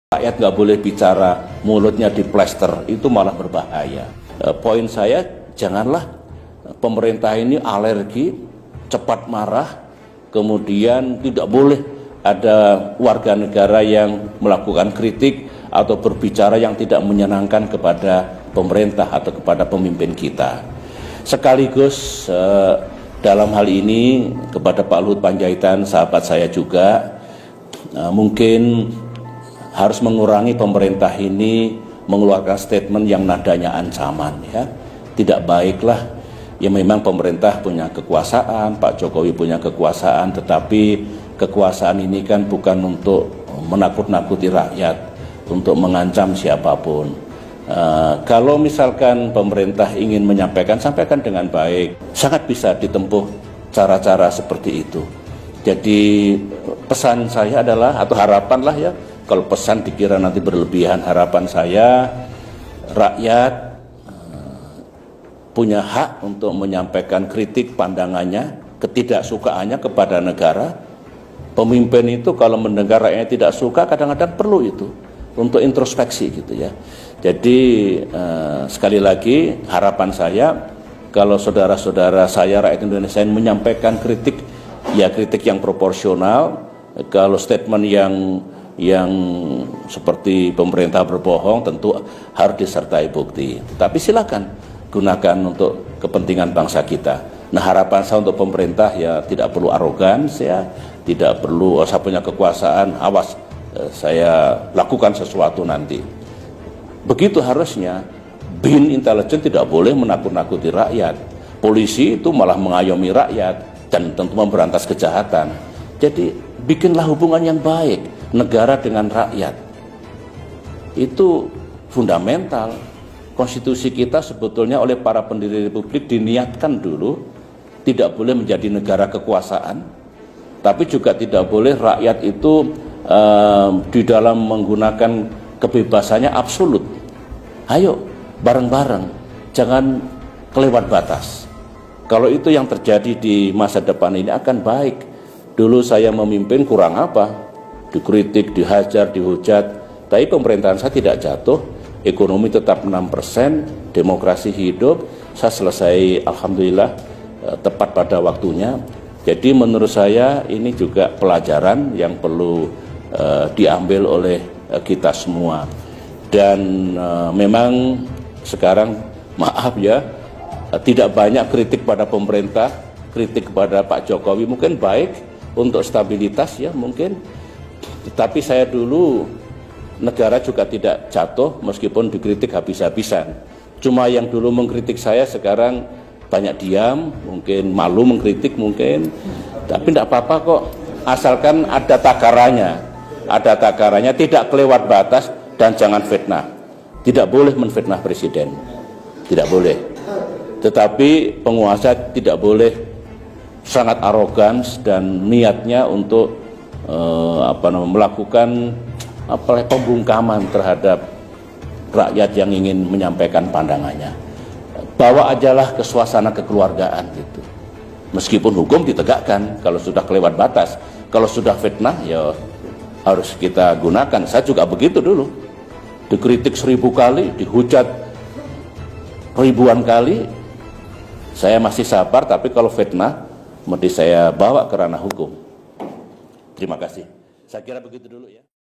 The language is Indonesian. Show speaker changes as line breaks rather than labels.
Rakyat nggak boleh bicara, mulutnya diplester, itu malah berbahaya. Poin saya, janganlah pemerintah ini alergi, cepat marah, kemudian tidak boleh ada warga negara yang melakukan kritik atau berbicara yang tidak menyenangkan kepada pemerintah atau kepada pemimpin kita. Sekaligus dalam hal ini kepada Pak Luhut Panjaitan, sahabat saya juga, mungkin harus mengurangi pemerintah ini mengeluarkan statement yang nadanya ancaman, ya. Tidak baiklah, ya memang pemerintah punya kekuasaan, Pak Jokowi punya kekuasaan, tetapi kekuasaan ini kan bukan untuk menakut-nakuti rakyat, untuk mengancam siapapun. Kalau misalkan pemerintah ingin menyampaikan, sampaikan dengan baik, sangat bisa ditempuh cara-cara seperti itu. Jadi pesan saya adalah, atau harapan lah ya, kalau pesan dikira nanti berlebihan, harapan saya rakyat punya hak untuk menyampaikan kritik pandangannya, ketidaksukaannya kepada negara. Pemimpin itu kalau mendengar rakyatnya tidak suka, kadang-kadang perlu itu untuk introspeksi gitu ya. Jadi sekali lagi harapan saya, kalau saudara-saudara saya rakyat Indonesia yang menyampaikan kritik, ya kritik yang proporsional. Kalau statement yang seperti pemerintah berbohong tentu harus disertai bukti. Tapi silakan gunakan untuk kepentingan bangsa kita. Nah, harapan saya untuk pemerintah ya tidak perlu arogan, ya tidak perlu saya punya kekuasaan, awas saya lakukan sesuatu nanti. Begitu harusnya. BIN intelijen tidak boleh menakut-nakuti rakyat. Polisi itu malah mengayomi rakyat dan tentu memberantas kejahatan. Jadi bikinlah hubungan yang baik negara dengan rakyat. Itu fundamental. Konstitusi kita sebetulnya oleh para pendiri republik diniatkan dulu tidak boleh menjadi negara kekuasaan, tapi juga tidak boleh rakyat itu di dalam menggunakan kebebasannya absolut. Ayo bareng-bareng, jangan kelewat batas. Kalau itu yang terjadi di masa depan ini akan baik. Dulu saya memimpin kurang apa? Dikritik, dihajar, dihujat, tapi pemerintahan saya tidak jatuh, ekonomi tetap 6%, demokrasi hidup, saya selesai alhamdulillah tepat pada waktunya. Jadi menurut saya ini juga pelajaran yang perlu diambil oleh kita semua. Dan memang sekarang maaf ya, tidak banyak kritik pada pemerintah, kritik kepada Pak Jokowi mungkin baik untuk stabilitas ya mungkin. Tetapi saya dulu, negara juga tidak jatuh meskipun dikritik habis-habisan. Cuma yang dulu mengkritik saya sekarang banyak diam, mungkin malu mengkritik mungkin. Tapi tidak apa-apa kok, asalkan ada takarannya. Ada takarannya, tidak kelewat batas dan jangan fitnah. Tidak boleh menfitnah presiden, tidak boleh. Tetapi penguasa tidak boleh sangat arogan dan niatnya untuk melakukan pembungkaman terhadap rakyat yang ingin menyampaikan pandangannya. Bawa ajalah ke suasana kekeluargaan gitu. Meskipun hukum ditegakkan kalau sudah kelewat batas. Kalau sudah fitnah ya harus kita gunakan. Saya juga begitu dulu. Dikritik 1000 kali, dihujat ribuan kali. Saya masih sabar, tapi kalau fitnah mesti saya bawa ke ranah hukum. Terima kasih. Saya kira begitu dulu ya.